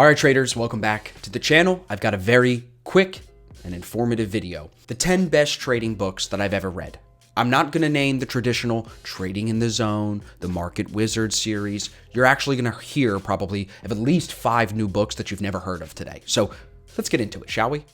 All right, traders, welcome back to the channel. I've got a very quick and informative video. The 10 best trading books that I've ever read. I'm not going to name the traditional Trading in the Zone, the Market Wizard series. You're actually going to hear probably of at least 5 new books that you've never heard of today. So let's get into it, shall we?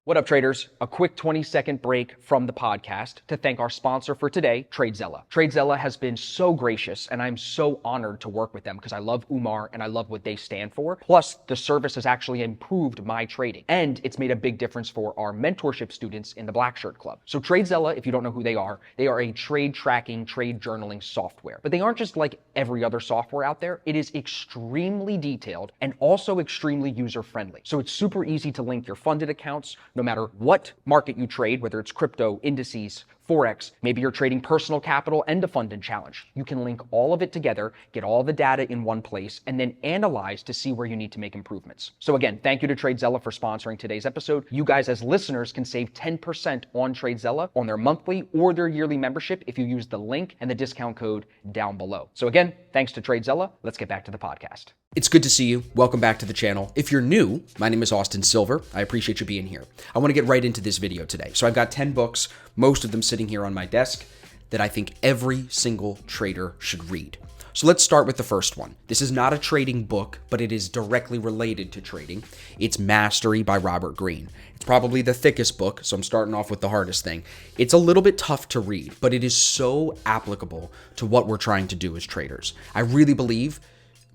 What up, traders? A quick 20-second break from the podcast to thank our sponsor for today, TradeZella. TradeZella has been so gracious, and I'm so honored to work with them because I love Umar and I love what they stand for. Plus, the service has actually improved my trading, and it's made a big difference for our mentorship students in the Black Shirt Club. So TradeZella, if you don't know who they are a trade tracking, trade journaling software. But they aren't just like every other software out there. It is extremely detailed and also extremely user-friendly. So it's super easy to link your funded accounts, no matter what market you trade, whether it's crypto, indices, Forex, maybe you're trading personal capital and a funded challenge. You can link all of it together, get all the data in one place, and then analyze to see where you need to make improvements. So again, thank you to TradeZella for sponsoring today's episode. You guys as listeners can save 10% on TradeZella on their monthly or their yearly membership if you use the link and the discount code down below. So again, thanks to TradeZella. Let's get back to the podcast. It's good to see you. Welcome back to the channel. If you're new, my name is Austin Silver. I appreciate you being here. I want to get right into this video today. So I've got 10 books, most of them sitting here on my desk, that I think every single trader should read. So let's start with the first one. This is not a trading book, but it is directly related to trading. It's Mastery by Robert Greene. It's probably the thickest book, so I'm starting off with the hardest thing. It's a little bit tough to read, but it is so applicable to what we're trying to do as traders. I really believe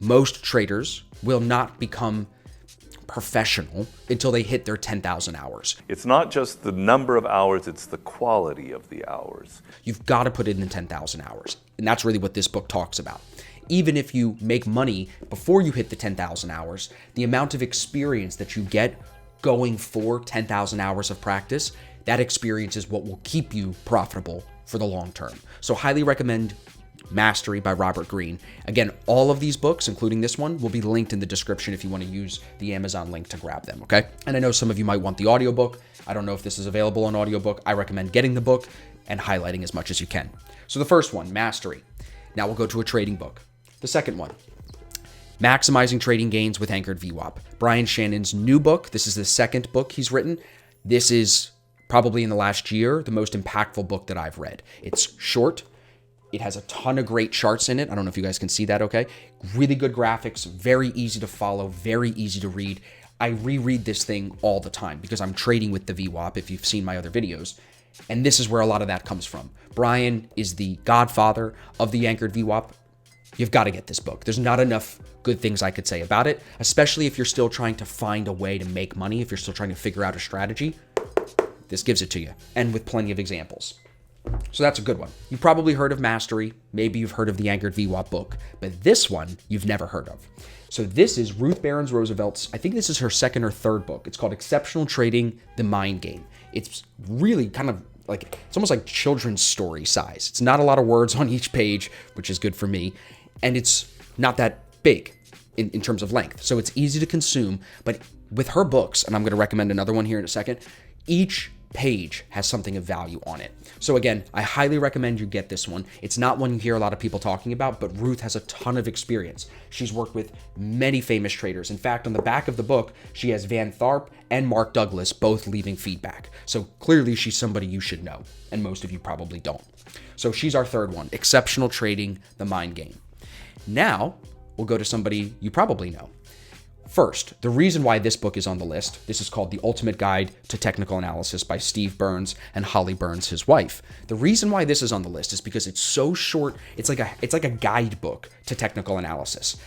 most traders will not become professional until they hit their 10,000 hours. It's not just the number of hours, it's the quality of the hours. You've got to put it in 10,000 hours. And that's really what this book talks about. Even if you make money before you hit the 10,000 hours, the amount of experience that you get going for 10,000 hours of practice, that experience is what will keep you profitable for the long term. So highly recommend Mastery by Robert Greene. Again, all of these books, including this one, will be linked in the description if you want to use the Amazon link to grab them, okay? And I know some of you might want the audiobook. I don't know if this is available on audiobook. I recommend getting the book and highlighting as much as you can. So the first one, Mastery. Now we'll go to a trading book. The second one, Maximizing Trading Gains with Anchored VWAP. Brian Shannon's new book. This is the second book he's written. This is probably in the last year the most impactful book that I've read. It's short. It has a ton of great charts in it. I don't know if you guys can see that, okay? Really good graphics, very easy to follow, very easy to read. I reread this thing all the time because I'm trading with the VWAP, if you've seen my other videos. And this is where a lot of that comes from. Brian is the godfather of the Anchored VWAP. You've got to get this book. There's not enough good things I could say about it, especially if you're still trying to find a way to make money, if you're still trying to figure out a strategy. This gives it to you, and with plenty of examples. So that's a good one. You've probably heard of Mastery. Maybe you've heard of the Anchored VWAP book, but this one you've never heard of. So this is Ruth Roosevelt's, I think this is her second or third book. It's called Exceptional Trading, The Mind Game. It's really kind of like, it's almost like children's story size. It's not a lot of words on each page, which is good for me. And it's not that big in terms of length. So it's easy to consume, but with her books, and I'm going to recommend another one here in a second, each page has something of value on it. So again, I highly recommend you get this one. It's not one you hear a lot of people talking about, but Ruth has a ton of experience. She's worked with many famous traders. In fact, on the back of the book, she has Van Tharp and Mark Douglas both leaving feedback. So clearly she's somebody you should know, and most of you probably don't. So she's our third one, Exceptional Trading, The Mind Game. Now, we'll go to somebody you probably know. First, the reason why this book is on the list, this is called The Ultimate Guide to Technical Analysis by Steve Burns and Holly Burns, his wife. The reason why this is on the list is because it's so short, it's like a guidebook to technical analysis.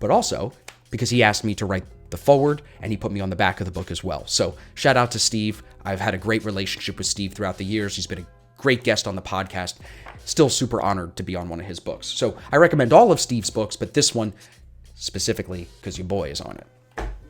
But also because he asked me to write the forward and he put me on the back of the book as well. So shout out to Steve. I've had a great relationship with Steve throughout the years. He's been a great guest on the podcast. Still super honored to be on one of his books. So I recommend all of Steve's books, but this one specifically because your boy is on it.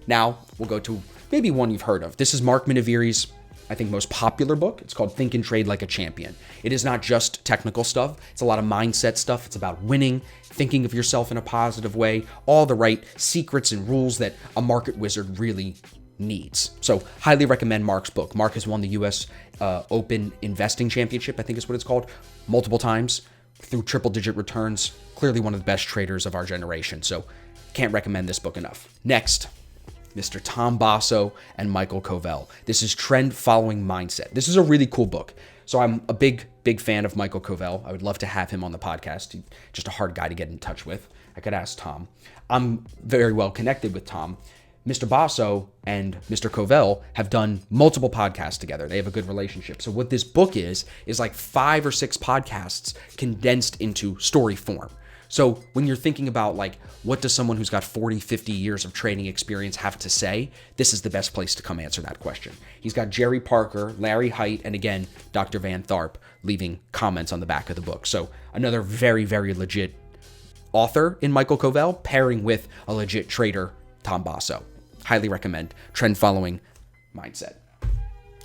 Now we'll go to maybe one you've heard of. This is Mark Minervini's, I think, most popular book. It's called Think and Trade Like a Champion. It is not just technical stuff. It's a lot of mindset stuff. It's about winning, thinking of yourself in a positive way, all the right secrets and rules that a market wizard really needs. So highly recommend Mark's book. Mark has won the US Open Investing Championship, I think is what it's called, multiple times through triple-digit returns. Clearly one of the best traders of our generation. So can't recommend this book enough. Next, Mr. Tom Basso and Michael Covel. This is Trend Following Mindset. This is a really cool book. So I'm a big fan of Michael Covel. I would love to have him on the podcast. He's just a hard guy to get in touch with. I could ask Tom. I'm very well connected with Tom. Mr. Basso and Mr. Covel have done multiple podcasts together. They have a good relationship. So what this book is like 5 or 6 podcasts condensed into story form. So when you're thinking about like, what does someone who's got 40, 50 years of trading experience have to say? This is the best place to come answer that question. He's got Jerry Parker, Larry Height, and again, Dr. Van Tharp leaving comments on the back of the book. So another very, very legit author in Michael Covel pairing with a legit trader, Tom Basso. Highly recommend Trend Following Mindset.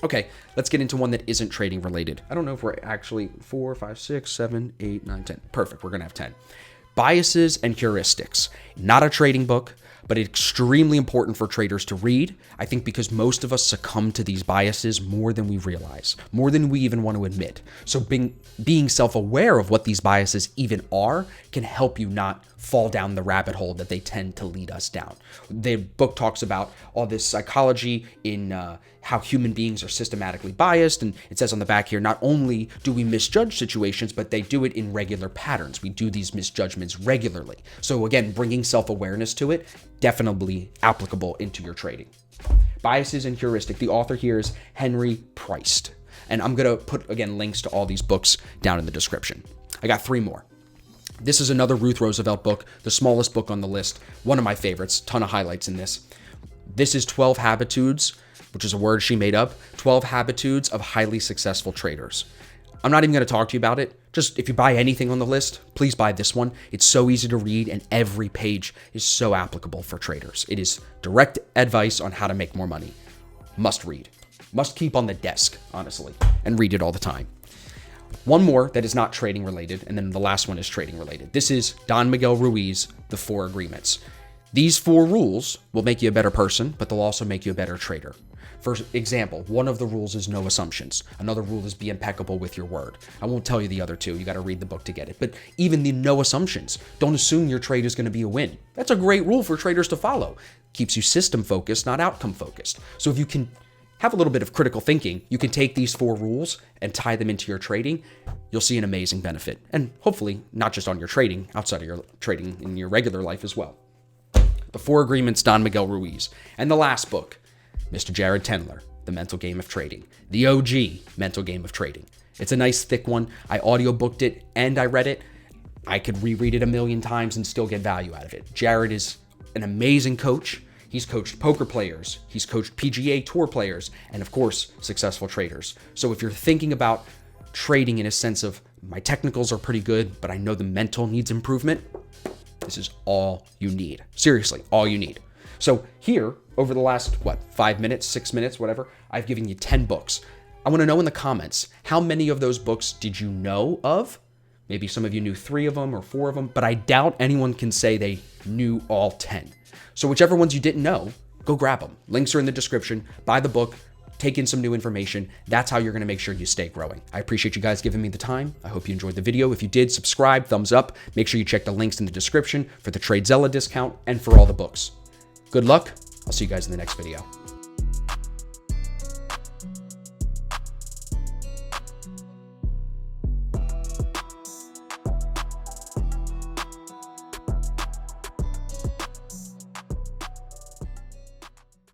Okay, let's get into one that isn't trading related. I don't know if we're actually 4, 5, 6, 7, 8, 9, 10. Perfect, we're gonna have 10. Biases and Heuristics. Not a trading book, but extremely important for traders to read. I think because most of us succumb to these biases more than we realize, more than we even want to admit. So being self-aware of what these biases even are can help you not fall down the rabbit hole that they tend to lead us down. The book talks about all this psychology in how human beings are systematically biased. And it says on the back here, not only do we misjudge situations, but they do it in regular patterns. We do these misjudgments regularly. So again, bringing self-awareness to it, definitely applicable into your trading. Biases and Heuristic. The author here is Henry Priest. And I'm going to put, again, links to all these books down in the description. I got 3 more. This is another Ruth Roosevelt book, the smallest book on the list. One of my favorites, ton of highlights in this. This is 12 Habitudes, which is a word she made up. 12 Habitudes of Highly Successful Traders. I'm not even going to talk to you about it. Just if you buy anything on the list, please buy this one. It's so easy to read and every page is so applicable for traders. It is direct advice on how to make more money. Must read. Must keep on the desk, honestly, and read it all the time. One more that is not trading related, and then the last one is trading related. This is Don Miguel Ruiz, The 4 Agreements. These 4 rules will make you a better person, but they'll also make you a better trader. For example, one of the rules is no assumptions. Another rule is be impeccable with your word. I won't tell you the other 2. You got to read the book to get it. But even the no assumptions, don't assume your trade is going to be a win. That's a great rule for traders to follow. Keeps you system focused, not outcome focused. So if you can have a little bit of critical thinking, you can take these 4 rules and tie them into your trading. You'll see an amazing benefit. And hopefully not just on your trading, outside of your trading in your regular life as well. The 4 Agreements, Don Miguel Ruiz. And the last book, Mr. Jared Tendler, The Mental Game of Trading. The OG Mental Game of Trading. It's a nice thick one. I audiobooked it and I read it. I could reread it a million times and still get value out of it. Jared is an amazing coach. He's coached poker players, he's coached PGA Tour players, and of course, successful traders. So if you're thinking about trading in a sense of, my technicals are pretty good, but I know the mental needs improvement, this is all you need. Seriously, all you need. So here, over the last, 5 minutes, 6 minutes, whatever, I've given you 10 books. I want to know in the comments, how many of those books did you know of? Maybe some of you knew 3 of them or 4 of them, but I doubt anyone can say they knew all 10. So whichever ones you didn't know, go grab them. Links are in the description. Buy the book, take in some new information. That's how you're going to make sure you stay growing. I appreciate you guys giving me the time. I hope you enjoyed the video. If you did, subscribe, thumbs up. Make sure you check the links in the description for the TradeZella discount and for all the books. Good luck. I'll see you guys in the next video.